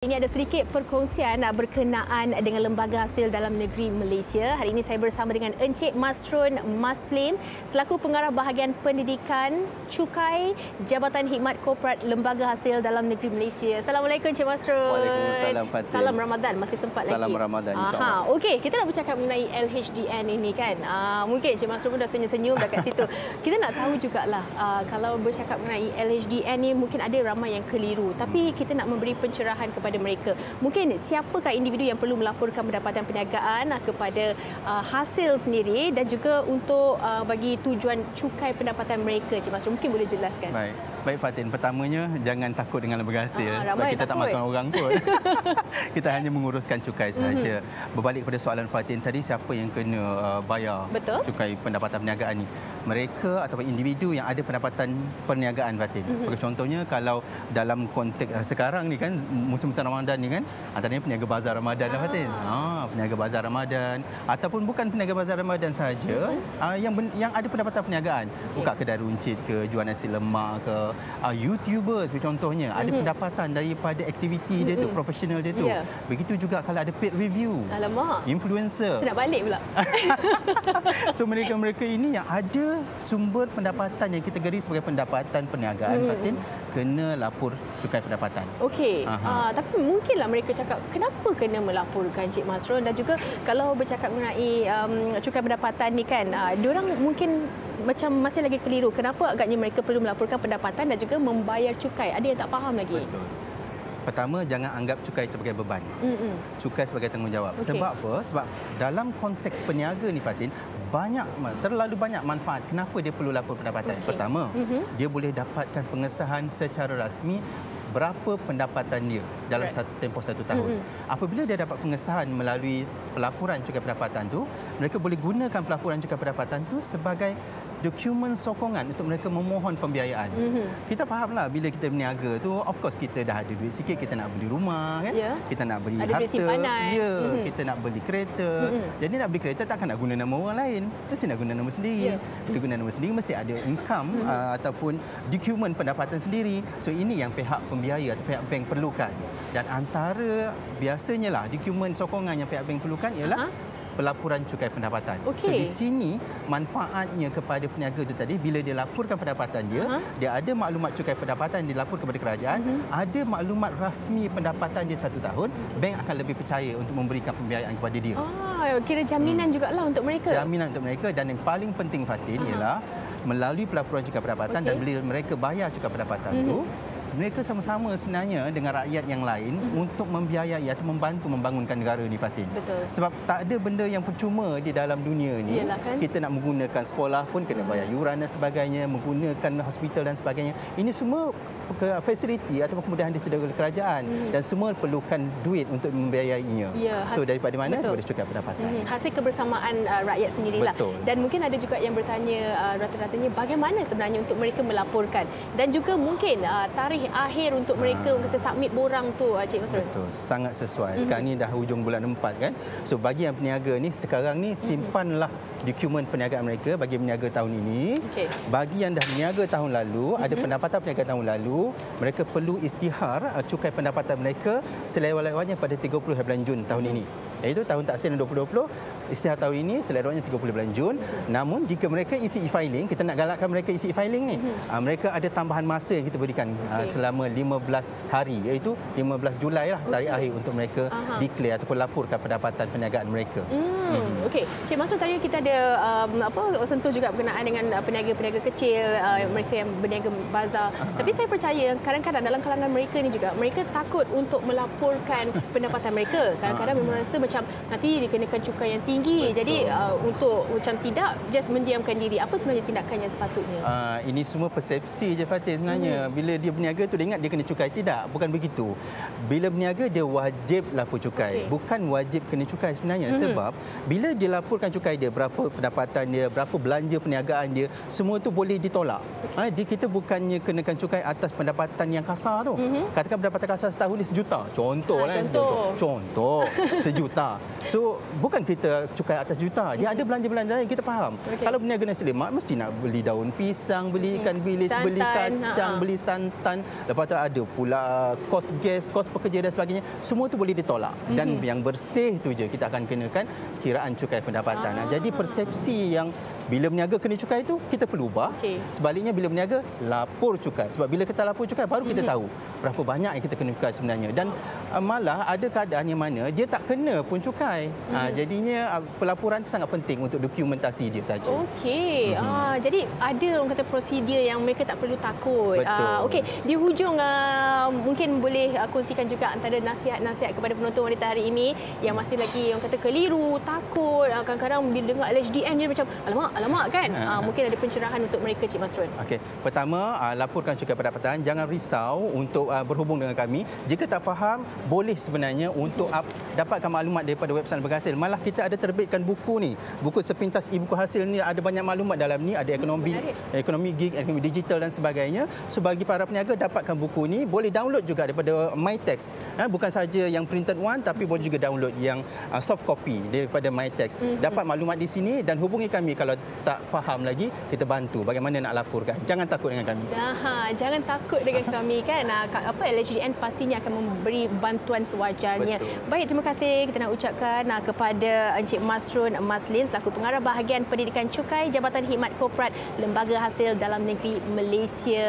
Ini ada sedikit perkongsian berkenaan dengan Lembaga Hasil Dalam Negeri Malaysia. Hari ini saya bersama dengan Encik Masrun Maslim selaku Pengarah Bahagian Pendidikan Cukai Jabatan Khidmat Korporat Lembaga Hasil Dalam Negeri Malaysia. Assalamualaikum Encik Masrun. Waalaikumsalam Fatin. Salam Ramadan, masih sempat lagi. Salam Ramadan insya-Allah. Okey, kita nak bercakap mengenai LHDN ini kan. Mungkin Encik Masrun pun dah senyum-senyum dekat situ. Kita nak tahu jugalah kalau bercakap mengenai LHDN ni mungkin ada ramai yang keliru. Tapi kita nak memberi pencerahan kepada mereka. Mungkin siapakah individu yang perlu melaporkan pendapatan perniagaan kepada hasil sendiri dan juga untuk bagi tujuan cukai pendapatan mereka. Cik Masrun mungkin boleh jelaskan. Baik Fatin, pertamanya jangan takut dengan lembaga hasil sebab kita tak makan orang pun. Kita hanya menguruskan cukai sahaja. Berbalik pada soalan Fatin tadi, siapa yang kena bayar cukai pendapatan perniagaan ni? Mereka ataupun individu yang ada pendapatan perniagaan Fatin. Sebagai contohnya kalau dalam konteks sekarang ni kan musim-musim Ramadan ni kan, antaranya peniaga bazar Ramadan lah Fatin. Peniaga bazar Ramadan ataupun bukan peniaga bazar Ramadan sahaja, yang ada pendapatan perniagaan, buka kedai runcit ke, jual nasi lemak ke, YouTubers contohnya ada pendapatan daripada aktiviti dia tu, profesional dia tu. Begitu juga kalau ada paid review. Alamak. Influencer. Saya nak balik pula. So mereka-mereka ini yang ada sumber pendapatan yang kita kategori sebagai pendapatan perniagaan Fatin, kena lapor cukai pendapatan. Okey. Tapi mungkinlah mereka cakap kenapa kena melaporkan Cik Masrun, dan juga kalau bercakap mengenai cukai pendapatan ni kan, diorang mungkin macam masih lagi keliru. Kenapa agaknya mereka perlu melaporkan pendapatan dan juga membayar cukai? Ada yang tak faham lagi. Betul. Pertama, jangan anggap cukai sebagai beban. Cukai sebagai tanggungjawab. Sebab apa? Sebab dalam konteks peniaga ni Fatin, terlalu banyak manfaat. Kenapa dia perlu lapor pendapatan? Pertama, dia boleh dapatkan pengesahan secara rasmi berapa pendapatan dia dalam tempoh 1 tahun. Apabila dia dapat pengesahan melalui pelaporan cukai pendapatan tu, mereka boleh gunakan pelaporan cukai pendapatan tu sebagai dokumen sokongan untuk mereka memohon pembiayaan. Kita fahamlah bila kita berniaga tu, of course kita dah ada duit sikit, kita nak beli rumah kan, kita nak beli ada harta, kita nak beli kereta. Jadi nak beli kereta takkan nak guna nama orang lain, mesti nak guna nama sendiri. Bila guna nama sendiri mesti ada income ataupun dokumen pendapatan sendiri. So ini yang pihak pembiaya atau pihak bank perlukan. Dan antara biasanya lah dokumen sokongan yang pihak bank perlukan ialah pelaporan cukai pendapatan. So di sini manfaatnya kepada peniaga itu tadi, bila dia laporkan pendapatan dia, dia ada maklumat cukai pendapatan dilapor kepada kerajaan, ada maklumat rasmi pendapatan dia 1 tahun, bank akan lebih percaya untuk memberikan pembiayaan kepada dia. Kira jaminan jugalah untuk mereka. Jaminan untuk mereka, dan yang paling penting Fatin ialah melalui pelaporan cukai pendapatan dan bila mereka bayar cukai pendapatan tu, mereka sama-sama sebenarnya dengan rakyat yang lain untuk membiayai atau membantu membangunkan negara ni Fatin. Betul. Sebab tak ada benda yang percuma di dalam dunia ni. Kan? Kita nak menggunakan sekolah pun kena bayar yuran dan sebagainya, menggunakan hospital dan sebagainya. Ini semua fasiliti atau kemudahan disediakan oleh kerajaan dan semua perlukan duit untuk membiayainya. So daripada mana? Daripada cukai pendapatan. Hasil kebersamaan rakyat sendirilah. Dan mungkin ada juga yang bertanya rata-ratanya bagaimana sebenarnya untuk mereka melaporkan, dan juga mungkin tarikh akhir untuk mereka kita submit borang tu Cik Masrun. Betul, sangat sesuai. Sekarang ni dah hujung bulan 4 kan. So bagi yang peniaga ni sekarang ni simpanlah dokumen perniagaan mereka bagi berniaga tahun ini. Bagi yang dah berniaga tahun lalu, ada pendapatan perniagaan tahun lalu, mereka perlu isytihar cukai pendapatan mereka selewat-lewatnya pada 30 bulan Jun tahun ini. Iaitu tahun taksir 2020, isytihar tahun ini selewatnya 30 bulan Jun. Namun jika mereka isi e-filing, kita nak galakkan mereka isi e-filing ni, mereka ada tambahan masa yang kita berikan selama 15 hari, iaitu 15 Julai lah tarikh akhir untuk mereka declare ataupun laporkan pendapatan perniagaan mereka. Okey, Cik Masrun, tadi kita ada sentuh juga berkenaan dengan peniaga-peniaga kecil, mereka yang berniaga bazar. Tapi saya percaya kadang-kadang dalam kalangan mereka ni juga, mereka takut untuk melaporkan pendapatan mereka. Kadang-kadang memang rasa macam nanti dikenakan cukai yang tinggi. Jadi untuk macam tidak just mendiamkan diri. Apa sebenarnya tindakan yang sepatutnya? Ini semua persepsi je Fatin sebenarnya. Bila dia berniaga tu dia ingat dia kena cukai. Tidak, bukan begitu. Bila berniaga dia wajib lapor cukai. Bukan wajib kena cukai sebenarnya. Sebab bila dia laporkan cukai dia, berapa pendapatan dia, berapa belanja perniagaan dia, semua tu boleh ditolak. Kita bukannya kenakan cukai atas pendapatan yang kasar tu. Katakan pendapatan kasar setahun ni 1 juta. Contoh. Contoh. 1 juta juta. So bukan kita cukai atas juta. Dia ada belanja-belanja lain, kita faham. Kalau berniaga nasi lemak mesti nak beli daun pisang, beli ikan bilis, santan, beli kacang, beli santan. Lepas tu ada pula kos gas, kos pekerja dan sebagainya. Semua tu boleh ditolak. Dan yang bersih tu je kita akan kenakan kiraan cukai pendapatan. Jadi persepsi yang bila berniaga kena cukai itu, kita perlu ubah. Sebaliknya bila berniaga, lapor cukai. Sebab bila kita lapor cukai, baru kita tahu berapa banyak yang kita kena cukai sebenarnya. Dan malah ada keadaan yang mana dia tak kena pun cukai. Jadinya pelaporan itu sangat penting untuk dokumentasi dia saja. Okey. Jadi ada orang kata prosedur yang mereka tak perlu takut. Okey, di hujung mungkin boleh kongsikan juga antara nasihat-nasihat kepada penonton wanita hari ini yang masih lagi orang kata keliru, takut. Kadang-kadang bila dengar LHDN dia macam alamak kan. Mungkin ada pencerahan untuk mereka, Cik Masrun. Okey. Pertama, laporkan cukai pendapatan. Jangan risau untuk berhubung dengan kami. Jika tak faham, boleh sebenarnya untuk dapatkan maklumat daripada website Lembaga Hasil. Malah kita ada terbitkan buku ni. Buku sepintas e-buku hasil ni ada banyak maklumat dalam ni. Ada ekonomi gig, ekonomi digital dan sebagainya. So bagi para peniaga dapatkan buku ni, boleh download juga daripada MyText. Bukan saja yang printed one, tapi boleh juga download yang soft copy daripada MyText. Dapat maklumat di sini dan hubungi kami kalau tak faham lagi, kita bantu bagaimana nak laporkan. Jangan takut dengan kami. Jangan takut dengan kami kan. LHDN pastinya akan memberi bantuan sewajarnya. Baik, terima kasih kita nak ucapkan kepada Encik Masrun Maslim selaku pengarah bahagian pendidikan cukai Jabatan Khidmat Korporat Lembaga Hasil Dalam Negeri Malaysia.